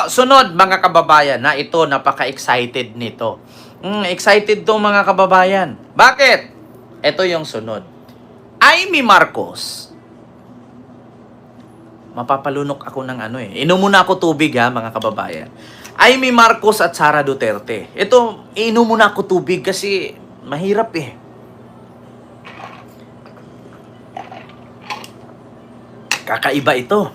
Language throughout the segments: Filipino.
sunod mga kababayan, na ito, napaka-excited nito. Excited to mga kababayan. Bakit? Ito yung sunod. Amy Marcos. Mapapalunok ako ng Inom muna ako tubig mga kababayan. Amy Marcos at Sara Duterte. Ito, inom muna ako tubig kasi mahirap Kakaiba ito.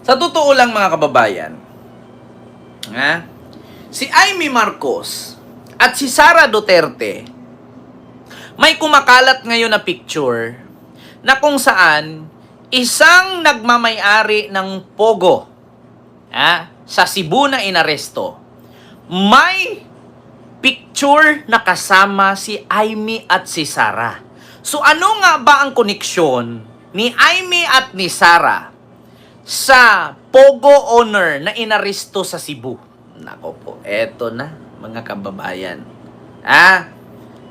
Sa totoo lang mga kababayan, si Amy Marcos at si Sara Duterte, may kumakalat ngayon na picture na kung saan isang nagmamay-ari ng Pogo sa Cebu na inaresto, may picture na kasama si Amy at si Sara. So ano nga ba ang koneksyon ni Amy at ni Sara sa Pogo owner na inaresto sa Cebu? Nako po, eto na mga kababayan.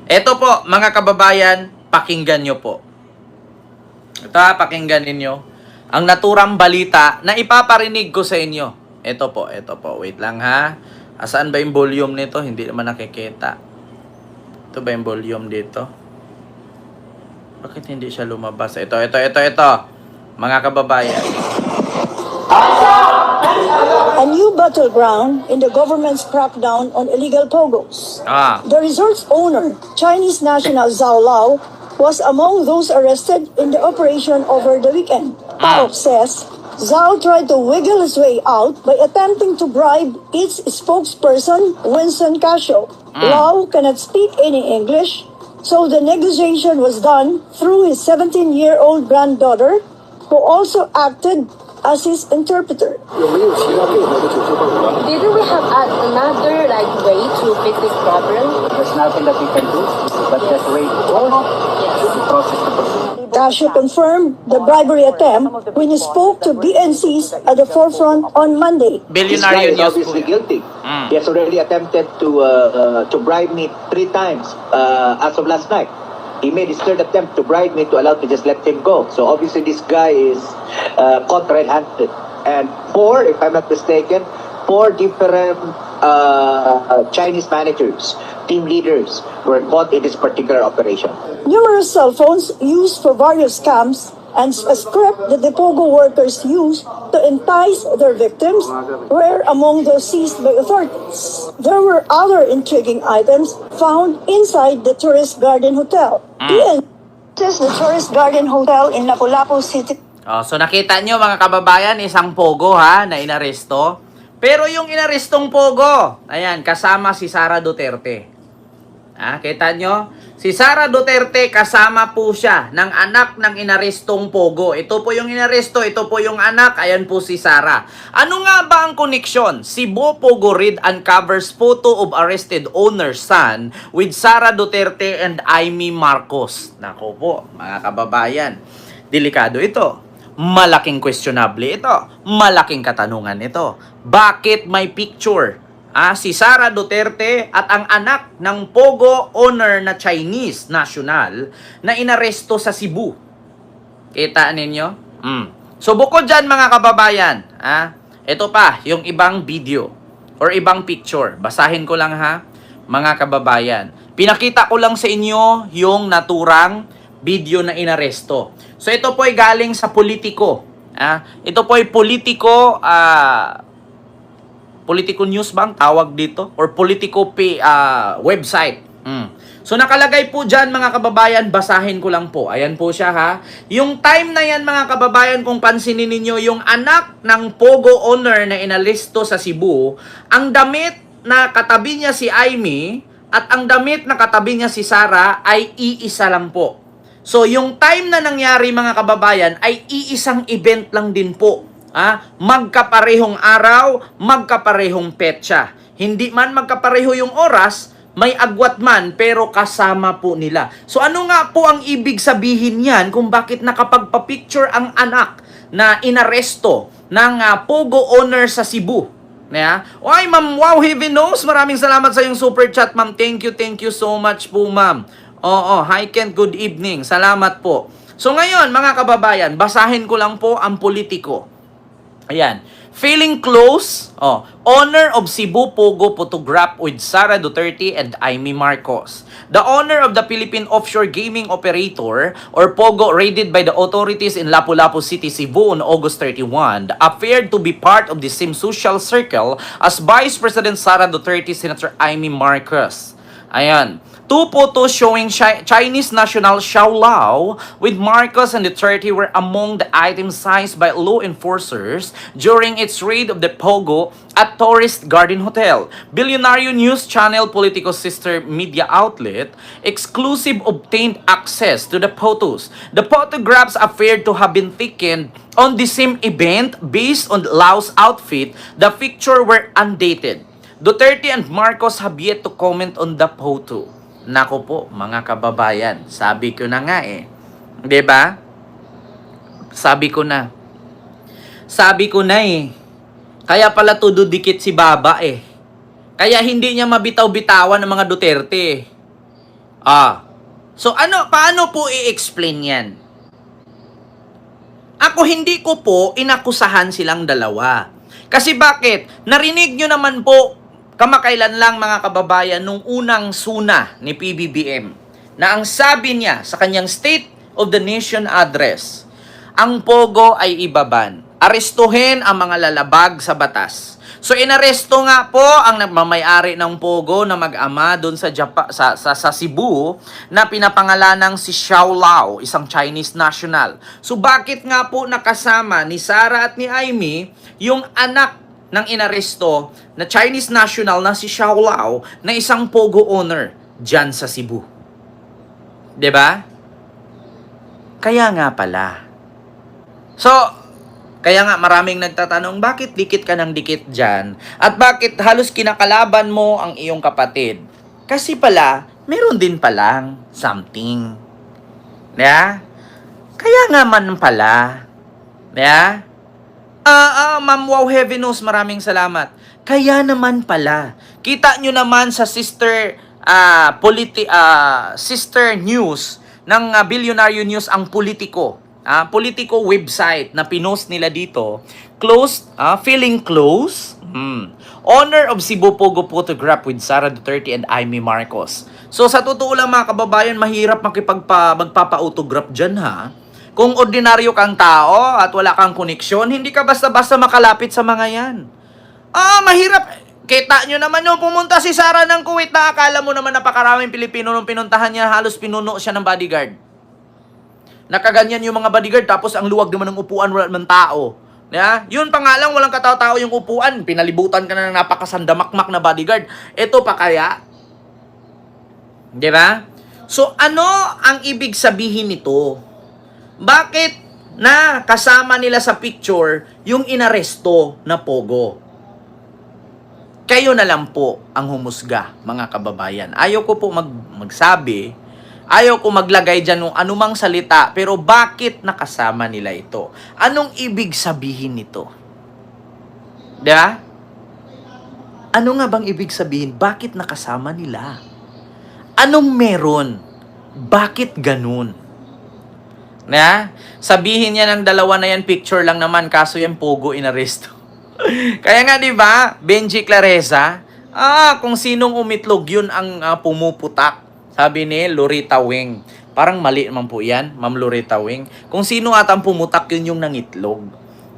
Eto po mga kababayan, pakinggan nyo po. Ito pakinggan ninyo ang naturang balita na ipaparinig ko sa inyo. Ito po, wait lang Asaan ba yung volume nito? Hindi naman nakikita. Ito ba yung volume dito? Bakit hindi siya lumabas? Ito. Mga kababayan. A new battleground in the government's crackdown on illegal pogos. The resort's owner, Chinese national Zhao Lao, was among those arrested in the operation over the weekend. Pao says Zhao tried to wiggle his way out by attempting to bribe its spokesperson, Winston Casio. Lao cannot speak any English, so the negotiation was done through his 17-year-old granddaughter, who also acted as his interpreter. Didn't we have another way to fix this problem? There's nothing that we can do, but just wait for the process to proceed. Casio confirmed the bribery attempt when he spoke to BNCs at the forefront on Monday. This guy Bilyonaryo is news po obviously yan. guilty. He has already attempted to bribe me 3 times as of last night. He made his third attempt to bribe me to allow me to just let him go. So obviously this guy is caught red-handed. And 4, if I'm not mistaken, 4 different Chinese managers, team leaders were caught in this particular operation. Numerous cell phones used for various scams and a script that the Pogo workers used to entice their victims were among those seized by authorities. There were other intriguing items found inside the Tourist Garden Hotel. This is the Tourist Garden Hotel in Lapu-Lapu City. So nakita nyo mga kababayan, isang Pogo na inaresto. Pero yung inarestong Pogo, ayan, kasama si Sara Duterte. Kita nyo? Si Sara Duterte, kasama po siya ng anak ng inarestong Pogo. Ito po yung inaresto, ito po yung anak, ayan po si Sara. Ano nga ba ang koneksyon? Cebu Pogo Read uncovers photo of arrested owner's son with Sara Duterte and Amy Marcos. Nako po, mga kababayan, delikado ito. Malaking questionable ito. Malaking katanungan ito. Bakit may picture si Sara Duterte at ang anak ng Pogo owner na Chinese national na inaresto sa Cebu? Kita ninyo? So bukod dyan mga kababayan, ito pa yung ibang video or ibang picture. Basahin ko lang mga kababayan. Pinakita ko lang sa inyo yung naturang video na inaresto. So ito po ay galing sa Politico. Ito po ay Politico News bang tawag dito? Or Politico website. So nakalagay po dyan mga kababayan, basahin ko lang po. Ayan po siya Yung time na yan mga kababayan, kung pansinin ninyo, yung anak ng Pogo owner na inalisto sa Cebu, ang damit na katabi niya si Amy at ang damit na katabi niya si Sara ay iisa lang po. So, yung time na nangyari mga kababayan ay iisang event lang din po. Magkaparehong araw, magkaparehong petsa. Hindi man magkapareho yung oras, may agwat man, pero kasama po nila. So, ano nga po ang ibig sabihin yan kung bakit nakapagpa-picture ang anak na inaresto ng Pogo owner sa Cebu? Oy, ma'am, wow, heaven knows. Maraming salamat sa yung super chat, ma'am. Thank you so much po, ma'am. Hi Kent, good evening. Salamat po. So ngayon, mga kababayan, basahin ko lang po ang Politico. Ayan. Feeling close? Honor of Cebu Pogo photograph with Sara Duterte and Amy Marcos. The owner of the Philippine Offshore Gaming Operator or Pogo raided by the authorities in Lapu-Lapu City, Cebu on August 31 appeared to be part of the same social circle as Vice President Sara Duterte, Senator Amy Marcos. Ayan. 2 photos showing Chinese national Xiao Lao with Marcos and Duterte were among the items seized by law enforcers during its raid of the Pogo at Tourist Garden Hotel. Billionaire News Channel Politico's sister media outlet exclusive obtained access to the photos. The photographs appeared to have been taken on the same event based on Lao's outfit. The pictures were undated. Duterte and Marcos have yet to comment on the photo. Nako po, mga kababayan, sabi ko na nga eh. 'Di ba? Sabi ko na eh. Kaya pala todo dikit si Baba eh. Kaya hindi niya mabitaw-bitawan ng mga Duterte. So paano po i-explain 'yan? Ako hindi ko po inakusahan silang dalawa. Kasi bakit? Narinig nyo naman po kamakailan lang mga kababayan nung unang suna ni PBBM na ang sabi niya sa kanyang State of the Nation address, ang Pogo ay ibaban. Arestuhin ang mga lalabag sa batas. So inaresto nga po ang nagmamay-ari ng Pogo na mag-ama doon sa Cebu na pinapangalanang si Xiao Lao, isang Chinese national. So bakit nga po nakasama ni Sara at ni Amy yung anak ng inaresto na Chinese national na si Xiao Lao na isang Pogo owner dyan sa Cebu? 'Di ba? Kaya nga pala. So, kaya nga maraming nagtatanong, bakit dikit ka ng dikit dyan? At bakit halos kinakalaban mo ang iyong kapatid? Kasi pala, meron din palang something. Yeah? Kaya nga man pala. Yeah? Ma'am Wow Heaven knows, maraming salamat. Kaya naman pala. Kita nyo naman sa sister news ng Billionaire News ang Politico. Politico website na pinost nila dito. Close, feeling close. Honor of Cebu Pogo photograph with Sara Duterte and Amy Marcos. So sa totoo lang mga kababayan, mahirap magpapa-autograph dyan ha. Kung ordinaryo kang tao at wala kang koneksyon, hindi ka basta-basta makalapit sa mga yan. Mahirap. Kita nyo naman yung pumunta si Sara ng Kuwait na akala mo naman napakaraming Pilipino nung pinuntahan niya, halos pinuno siya ng bodyguard. Nakaganyan yung mga bodyguard, tapos ang luwag naman ng upuan, wala naman tao. Yeah? Yun pa nga lang, walang katao-tao yung upuan. Pinalibutan ka na ng napakasandamakmak na bodyguard. Ito pa kaya? Di ba? So ano ang ibig sabihin nito? Bakit na kasama nila sa picture yung inaresto na Pogo? Kayo na lang po ang humusga, mga kababayan. Ayaw ko po magsabi, ayaw ko maglagay dyan ng anumang salita, pero bakit nakasama nila ito? Anong ibig sabihin nito? Diba? Ano nga bang ibig sabihin? Bakit nakasama nila? Anong meron? Bakit ganun? Na? Sabihin niya ng dalawa na yan, picture lang naman, kaso yan Pogo inaresto. Kaya nga 'di ba, Benji Clareza, kung sinong umitlog yun ang pumuputak. Sabi ni Loretta Wing. Parang mali naman po 'yan, Ma'am Loretta Wing. Kung sino atang pumutak yun yung nangitlog.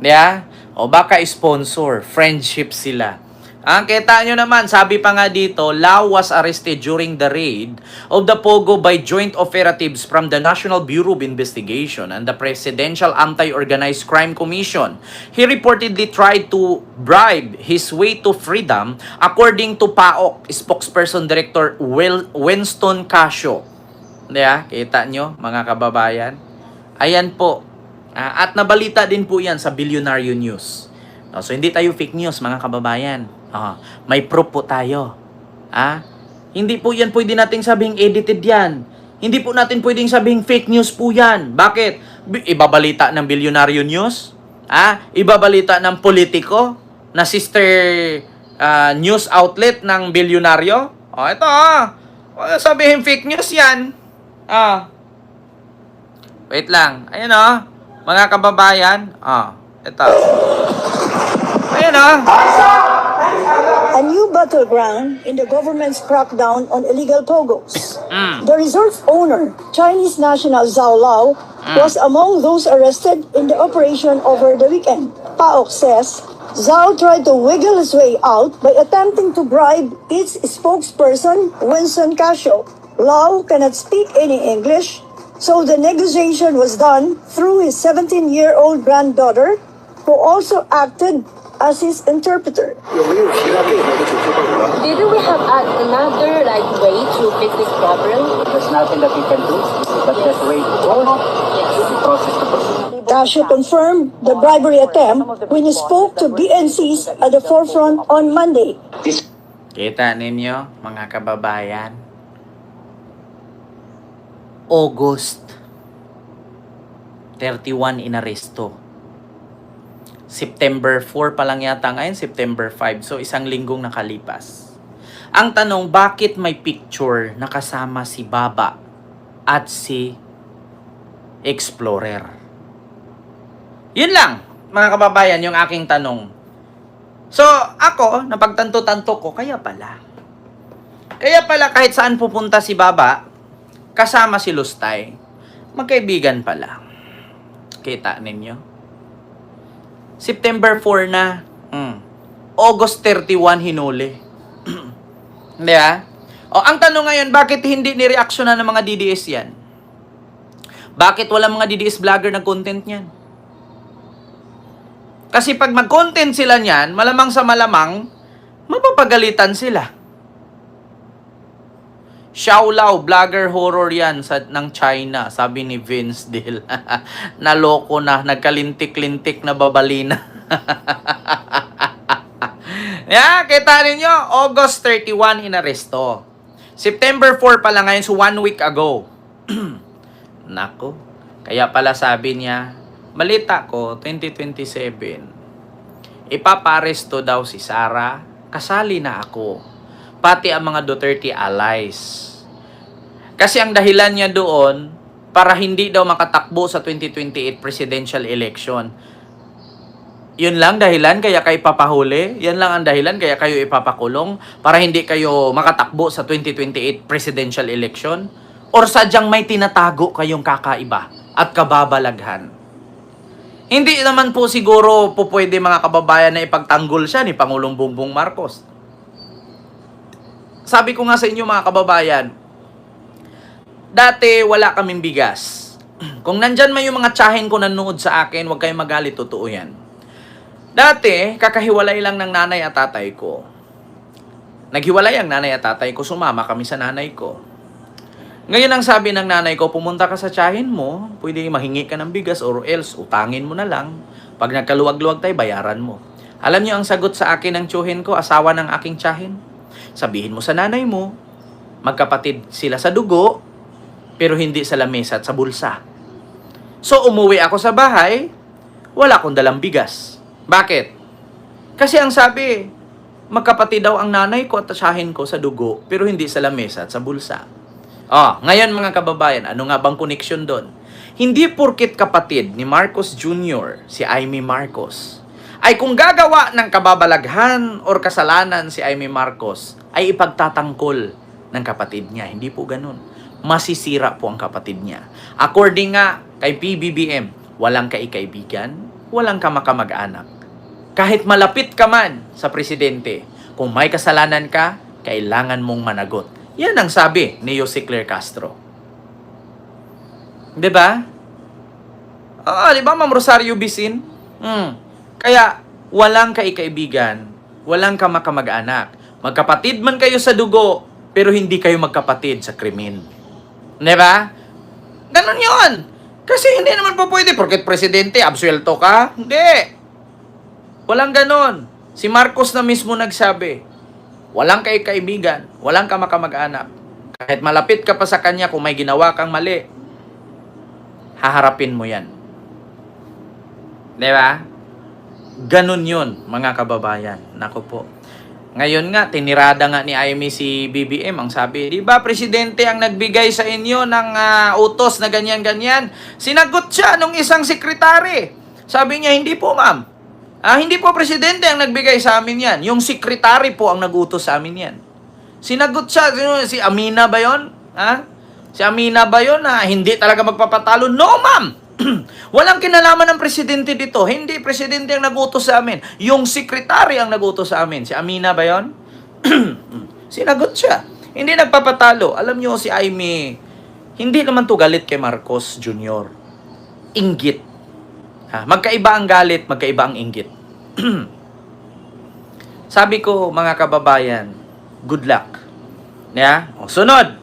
Yeah? O baka sponsor, friendship sila. Kita nyo naman, sabi pa nga dito, Lao was arrested during the raid of the Pogo by joint operatives from the National Bureau of Investigation and the Presidential Anti-Organized Crime Commission. He reportedly tried to bribe his way to freedom according to PAOK spokesperson Director Winston Casio. Yeah, kita nyo, mga kababayan? Ayan po. At nabalita din po yan sa Billionaire News. So, hindi tayo fake news, mga kababayan. May proof po tayo. Hindi po yan pwede nating sabing edited yan. Hindi po natin pwedeng sabing fake news po yan. Bakit? Ibabalita ng Billionaire News? Ibabalita ng Politico? Na sister news outlet ng Billionaire? Ito sabihin fake news yan. Wait lang. Ayan mga kababayan. Ito. A new battleground in the government's crackdown on illegal pogos. The resort's owner, Chinese national Zhao Lao, was among those arrested in the operation over the weekend. PAOK says Zhao tried to wiggle his way out by attempting to bribe its spokesperson, Winston Casio. Lao cannot speak any English, so the negotiation was done through his 17-year-old granddaughter, who also acted as his interpreter. Did we have another way to fix this problem? There's nothing that we can do, but just wait for the process to proceed. Casio confirmed the bribery attempt when he spoke to BNCs at the forefront on Monday. Kita ninyo, mga kababayan? August 31 inaresto. September 4 pa lang yata ngayon, September 5. So, isang linggong nakalipas. Ang tanong, bakit may picture na kasama si Baba at si Explorer? Yun lang, mga kababayan, yung aking tanong. So, ako, napagtanto-tanto ko, kaya pala. Kaya pala, kahit saan pupunta si Baba, kasama si Lustay, magkaibigan pala. Kita ninyo? September 4 na. August 31 hinuli. Hindi ba? O, ang tanong ngayon, bakit hindi nireaksyonan ng mga DDS yan? Bakit wala mga DDS vlogger na content niyan? Kasi pag mag-content sila niyan, malamang sa malamang, mapapagalitan sila. Xiaolao, vlogger horror yan ng China, sabi ni Vince Dill. Naloko na, nagkalintik-lintik na babalina. Yeah, kita ninyo, August 31 inaresto. September 4 pa lang ngayon, so 1 week ago. Nako, kaya pala sabi niya, balita ko, 2027, ipaparesto daw si Sara, kasali na ako. Pati ang mga Duterte allies. Kasi ang dahilan niya doon, para hindi daw makatakbo sa 2028 presidential election. Yun lang dahilan kaya kayo ipapahuli? Yan lang ang dahilan kaya kayo ipapakulong? Para hindi kayo makatakbo sa 2028 presidential election? Or sadyang may tinatago kayong kakaiba at kababalaghan? Hindi naman po siguro po pwede mga kababayan na ipagtanggol siya ni Pangulong Bongbong Marcos. Sabi ko nga sa inyo mga kababayan, dati wala kaming bigas. Kung nandyan man yung mga tsahin ko nanood sa akin, huwag kayong magalit, totoo yan. Dati, kakahiwalay lang ng nanay at tatay ko. Naghiwalay ang nanay at tatay ko, sumama kami sa nanay ko. Ngayon ang sabi ng nanay ko, pumunta ka sa tsahin mo, pwede mahingi ka ng bigas or else utangin mo na lang. Pag nagkaluwag-luwag tayo, bayaran mo. Alam niyo ang sagot sa akin ng tsuhin ko, asawa ng aking tsahin? Sabihin mo sa nanay mo, magkapatid sila sa dugo, pero hindi sa lamesa at sa bulsa. So umuwi ako sa bahay, wala akong dalang bigas. Bakit? Kasi ang sabi, magkapatid daw ang nanay ko at tsahin ko sa dugo, pero hindi sa lamesa at sa bulsa. Ngayon mga kababayan, ano nga bang connection doon? Hindi porkit kapatid ni Marcos Jr., si Amy Marcos, ay kung gagawa ng kababalaghan or kasalanan si Amy Marcos, ay ipagtatangkol ng kapatid niya. Hindi po ganun. Masisira po ang kapatid niya. According nga kay PBBM, walang kaikaibigan, walang kamakamag-anak. Kahit malapit ka man sa presidente, kung may kasalanan ka, kailangan mong managot. Yan ang sabi ni Jose Claire Castro. Diba? Diba, Ma'am Rosario Bisin? Kaya, walang kaikaibigan, walang kamakamag-anak. Magkapatid man kayo sa dugo, pero hindi kayo magkapatid sa krimen. Diba? Ganon yun. Kasi hindi naman po pwede, porket presidente, absuelto ka? Hindi. Walang ganon. Si Marcos na mismo nagsabi, walang kaibigan, walang kamakamag-anak. Kahit malapit ka pa sa kanya, kung may ginawa kang mali, haharapin mo yan. Diba? Ganun yun, mga kababayan. Naku po. Ngayon nga, tinirada nga ni Amy si BBM. Ang sabi, di ba, presidente ang nagbigay sa inyo ng utos na ganyan-ganyan? Sinagot siya nung isang sekretary. Sabi niya, hindi po, ma'am. Hindi po presidente ang nagbigay sa amin yan. Yung secretary po ang nagutos sa amin yan. Sinagot siya. Si Amina ba yun? Si Amina ba yun na hindi talaga magpapatalo? No, ma'am! Walang kinalaman ng presidente dito. Hindi presidente ang nagutos sa amin. Yung secretary ang nagutos sa amin. Si Amina ba yun? Sinagot siya. Hindi nagpapatalo. Alam nyo, si Aimee, hindi naman to galit kay Marcos Jr. Inggit. Magkaiba ang galit, magkaiba ang inggit. Sabi ko, mga kababayan, good luck. Sunod.